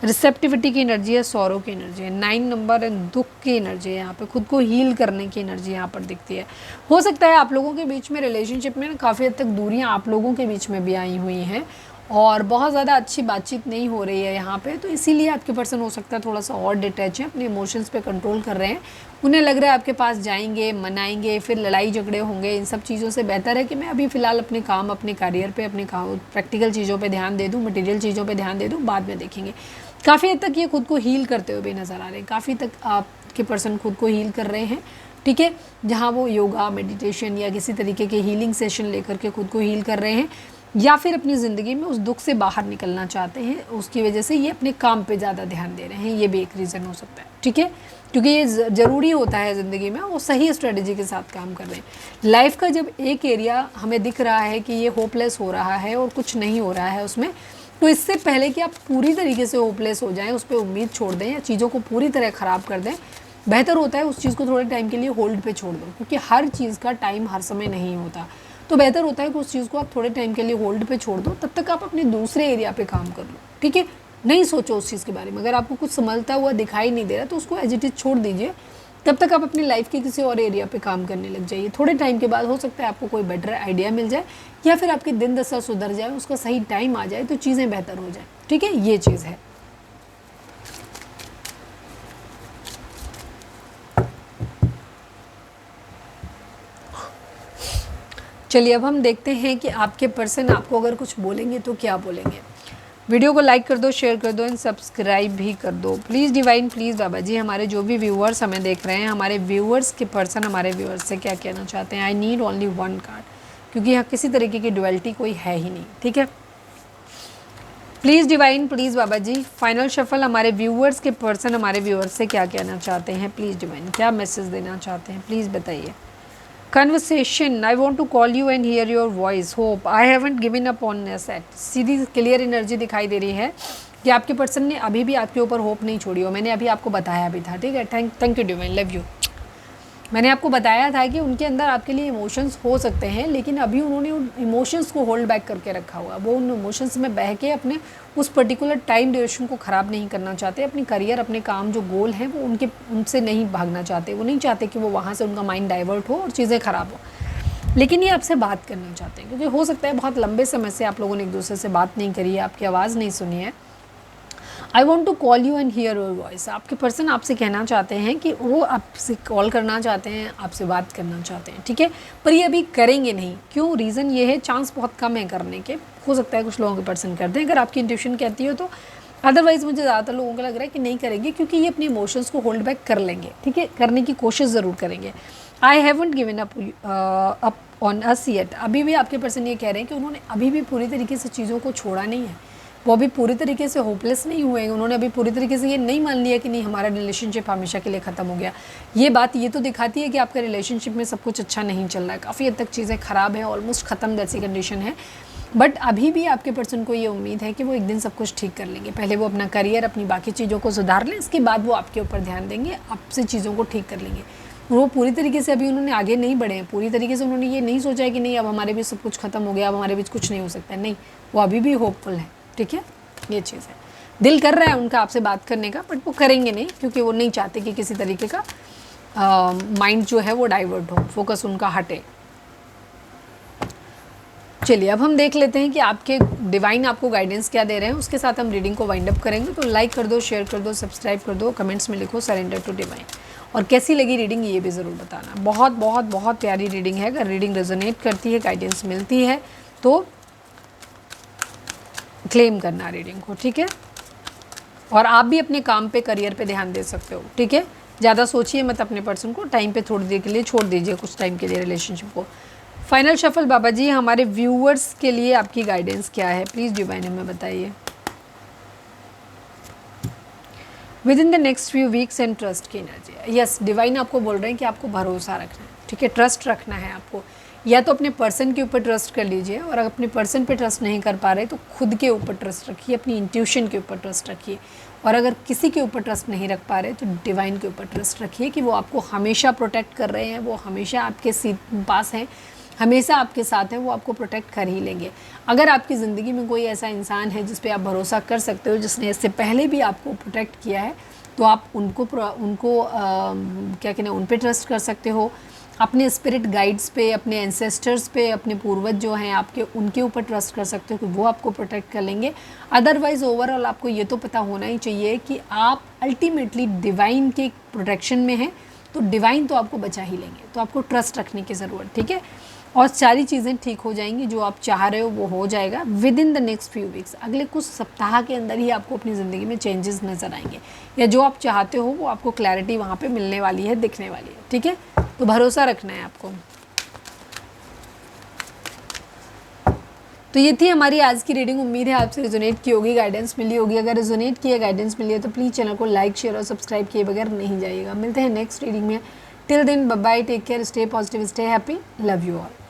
रिसेप्टिविटी की एनर्जी है, सौरों की एनर्जी है, 9 नंबर एंड दुख की एनर्जी है, यहाँ पे खुद को हील करने की एनर्जी यहाँ पर दिखती है। हो सकता है आप लोगों के बीच में रिलेशनशिप में काफ़ी हद तक दूरियाँ आप लोगों के बीच में भी आई हुई हैं और बहुत ज़्यादा अच्छी बातचीत नहीं हो रही है यहाँ पे, तो इसीलिए आपके पर्सन हो सकता है थोड़ा सा और डिटैच है, अपने इमोशंस पे कंट्रोल कर रहे हैं। उन्हें लग रहा है आपके पास जाएंगे, मनाएंगे, फिर लड़ाई झगड़े होंगे, इन सब चीज़ों से बेहतर है कि मैं अभी फ़िलहाल अपने काम, अपने करियर पे, अपने काम, प्रैक्टिकल चीज़ों पे ध्यान दे दूँ, मटेरियल चीज़ों पे ध्यान दे दूँ, बाद में देखेंगे। काफ़ी हद तक ये खुद को हील करते हुए भी नज़र आ रहे हैं, काफ़ी तक आपके पर्सन खुद को हील कर रहे हैं। ठीक है, जहाँ वो योगा, मेडिटेशन या किसी तरीके के हीलिंग सेशन लेकर के खुद को हील कर रहे हैं, या फिर अपनी ज़िंदगी में उस दुख से बाहर निकलना चाहते हैं, उसकी वजह से ये अपने काम पे ज़्यादा ध्यान दे रहे हैं, ये भी एक रीज़न हो सकता है। ठीक है, क्योंकि ये ज़रूरी होता है ज़िंदगी में, वो सही स्ट्रेटजी के साथ काम कर रहे हैं। लाइफ का जब एक एरिया हमें दिख रहा है कि ये होपलेस हो रहा है और कुछ नहीं हो रहा है उसमें, तो इससे पहले कि आप पूरी तरीके से होपलेस हो जाएं, उस पर उम्मीद छोड़ दें या चीज़ों को पूरी तरह ख़राब कर दें, बेहतर होता है उस चीज़ को थोड़े टाइम के लिए होल्ड पे छोड़ दो, क्योंकि हर चीज़ का टाइम हर समय नहीं होता। तो बेहतर होता है कि उस चीज़ को आप थोड़े टाइम के लिए होल्ड पे छोड़ दो, तब तक आप अपने दूसरे एरिया पे काम कर लो। ठीक है, नहीं सोचो उस चीज़ के बारे में, अगर आपको कुछ संभलता हुआ दिखाई नहीं दे रहा तो उसको एज इट इज छोड़ दीजिए, तब तक आप अपनी लाइफ के किसी और एरिया पे काम करने लग जाइए। थोड़े टाइम के बाद हो सकता है आपको कोई बेटर आइडिया मिल जाए या फिर आपकी दिन दशा सुधर जाए, उसका सही टाइम आ जाए तो चीज़ें बेहतर हो जाए। ठीक है, ये चीज़ है। चलिए अब हम देखते हैं कि आपके पर्सन आपको अगर कुछ बोलेंगे तो क्या बोलेंगे। वीडियो को लाइक कर दो, शेयर कर दो एंड सब्सक्राइब भी कर दो। Please divine, please Baba ji, हमारे जो भी व्यूअर्स हमें देख रहे हैं, हमारे व्यूअर्स के पर्सन हमारे व्यूअर्स से क्या कहना चाहते हैं। आई नीड ओनली वन कार्ड। क्योंकि यहाँ किसी तरीके की ड्युअलिटी कोई है ही नहीं, ठीक है। Please divine, please Baba ji, final shuffle हमारे व्यूअर्स के पर्सन हमारे व्यूअर्स से क्या कहना चाहते हैं, प्लीज़ डिवाइन क्या मैसेज देना चाहते हैं, प्लीज़ बताइए। Conversation, I want to call you and hear your voice, hope I haven't given up on set. सीधी क्लियर एनर्जी दिखाई दे रही है कि आपके पर्सन ने अभी भी आपके ऊपर होप नहीं छोड़ी हो। मैंने अभी आपको बताया भी था, ठीक है। Thank you divine, love you. मैंने आपको बताया था कि उनके अंदर आपके लिए इमोशंस हो सकते हैं, लेकिन अभी उन्होंने उन इमोशंस को होल्ड बैक करके रखा हुआ। वो उन इमोशंस में बह के अपने उस पर्टिकुलर टाइम ड्यूरेशन को ख़राब नहीं करना चाहते। अपनी करियर, अपने काम जो गोल हैं वो उनसे नहीं भागना चाहते। वो नहीं चाहते कि वो वहाँ से उनका माइंड डाइवर्ट हो और चीज़ें ख़राब हो, लेकिन ये आपसे बात करना चाहते हैं, क्योंकि हो सकता है बहुत लंबे समय से आप लोगों ने एक दूसरे से बात नहीं करी है, आपकी आवाज़ नहीं सुनी है। I want to call you and hear your voice. आपके पर्सन आपसे कहना चाहते हैं कि वो आपसे कॉल करना चाहते हैं, आपसे बात करना चाहते हैं, ठीक है। पर ये अभी करेंगे नहीं। क्यों? रीज़न ये है, चांस बहुत कम है करने के। हो सकता है कुछ लोगों के पर्सन करते हैं, अगर आपकी इंट्यूशन कहती हो तो। अदरवाइज़ मुझे ज़्यादातर लोगों को लग रहा है कि नहीं करेंगे, क्योंकि ये अपने इमोशंस को होल्ड बैक कर लेंगे, ठीक है। करने की कोशिश ज़रूर करेंगे। आई haven't given up on us yet. अभी भी आपके पर्सन ये कह रहे हैं कि उन्होंने अभी भी पूरी तरीके से चीज़ों को छोड़ा नहीं है। वो अभी पूरी तरीके से होपलेस नहीं हुए हैं। उन्होंने अभी पूरी तरीके से ये नहीं मान लिया कि नहीं हमारा रिलेशनशिप हमेशा के लिए ख़त्म हो गया। ये बात ये तो दिखाती है कि आपका रिलेशनशिप में सब कुछ अच्छा नहीं चल रहा है, काफ़ी हद तक चीज़ें ख़राब हैं, ऑलमोस्ट ख़त्म जैसी कंडीशन है। बट अभी भी आपके पर्सन को ये उम्मीद है कि वो एक दिन सब कुछ ठीक कर लेंगे। पहले वो अपना करियर, अपनी बाकी चीज़ों को सुधार लें, इसके बाद वो आपके ऊपर ध्यान देंगे, आपसे चीज़ों को ठीक कर लेंगे। वो पूरी तरीके से अभी उन्होंने आगे नहीं बढ़े हैं। पूरी तरीके से उन्होंने ये नहीं सोचा है कि नहीं अब हमारे बीच सब कुछ ख़त्म हो गया, अब हमारे बीच कुछ नहीं हो सकता है। नहीं, वो अभी भी होपफुल है, ठीक है। ये चीज़ है, दिल कर रहा है उनका आपसे बात करने का, बट वो करेंगे नहीं, क्योंकि वो नहीं चाहते कि किसी तरीके का माइंड जो है वो डाइवर्ट हो, फोकस उनका हटे। चलिए अब हम देख लेते हैं कि आपके डिवाइन आपको गाइडेंस क्या दे रहे हैं। उसके साथ हम रीडिंग को वाइंड अप करेंगे। तो लाइक कर दो, शेयर कर दो, सब्सक्राइब कर दो, कमेंट्स में लिखो सरेंडर टू डिवाइन। और कैसी लगी रीडिंग ये भी ज़रूर बताना। बहुत बहुत बहुत प्यारी रीडिंग है। अगर रीडिंग रेजोनेट करती है, गाइडेंस मिलती है, तो क्लेम करना रीडिंग को, ठीक है। और आप भी अपने काम पे, करियर पे ध्यान दे सकते हो, ठीक है। ज़्यादा सोचिए मत अपने पर्सन को, टाइम पे थोड़ी देर के लिए छोड़ दीजिए, कुछ टाइम के लिए रिलेशनशिप को। फाइनल शफल बाबा जी, हमारे व्यूअर्स के लिए आपकी गाइडेंस क्या है, प्लीज़ डिवाइन हमें बताइए। With in the next few weeks and trust की एनर्जी। यस, डिवाइन आपको बोल रहे हैं कि आपको भरोसा रखना है, ठीक है, ट्रस्ट रखना है आपको। या तो अपने पर्सन के ऊपर ट्रस्ट कर लीजिए, और अगर अपने पर्सन पे ट्रस्ट नहीं कर पा रहे तो खुद के ऊपर ट्रस्ट रखिए, अपनी इंट्यूशन के ऊपर ट्रस्ट रखिए। और अगर किसी के ऊपर ट्रस्ट नहीं रख पा रहे तो डिवाइन के ऊपर ट्रस्ट रखिए कि वो आपको हमेशा प्रोटेक्ट कर रहे हैं, वो हमेशा आपके पास हैं, हमेशा आपके साथ हैं, वो आपको प्रोटेक्ट कर ही लेंगे। अगर आपकी ज़िंदगी में कोई ऐसा इंसान है जिस पे आप भरोसा कर सकते हो, जिसने इससे पहले भी आपको प्रोटेक्ट किया है, तो आप उनको क्या कहना, उन पे ट्रस्ट कर सकते हो। अपने स्पिरिट गाइड्स पे, अपने एंसेस्टर्स पे, अपने पूर्वज जो हैं आपके, उनके ऊपर ट्रस्ट कर सकते हो कि वो आपको प्रोटेक्ट कर लेंगे। अदरवाइज़ ओवरऑल आपको ये तो पता होना ही चाहिए कि आप अल्टीमेटली डिवाइन के प्रोटेक्शन में हैं, तो डिवाइन तो आपको बचा ही लेंगे। तो आपको ट्रस्ट रखने की ज़रूरत, ठीक है। और सारी चीज़ें ठीक हो जाएंगी, जो आप चाह रहे हो वो हो जाएगा with in the next few weeks. अगले कुछ सप्ताह के अंदर ही आपको अपनी ज़िंदगी में चेंजेस नज़र आएंगे, या जो आप चाहते हो वो आपको क्लैरिटी वहाँ पे मिलने वाली है, दिखने वाली है, ठीक है। तो भरोसा रखना है आपको। तो ये थी हमारी आज की रीडिंग। उम्मीद है आपसे रिजोनेट की होगी, गाइडेंस मिली होगी। अगर रिजोनेट की है, गाइडेंस मिली है, तो प्लीज़ चैनल को लाइक, शेयर और सब्सक्राइब किए बगैर नहीं जाइएगा। मिलते हैं नेक्स्ट रीडिंग में। Till then bye bye, take care, stay positive, stay happy, love you all.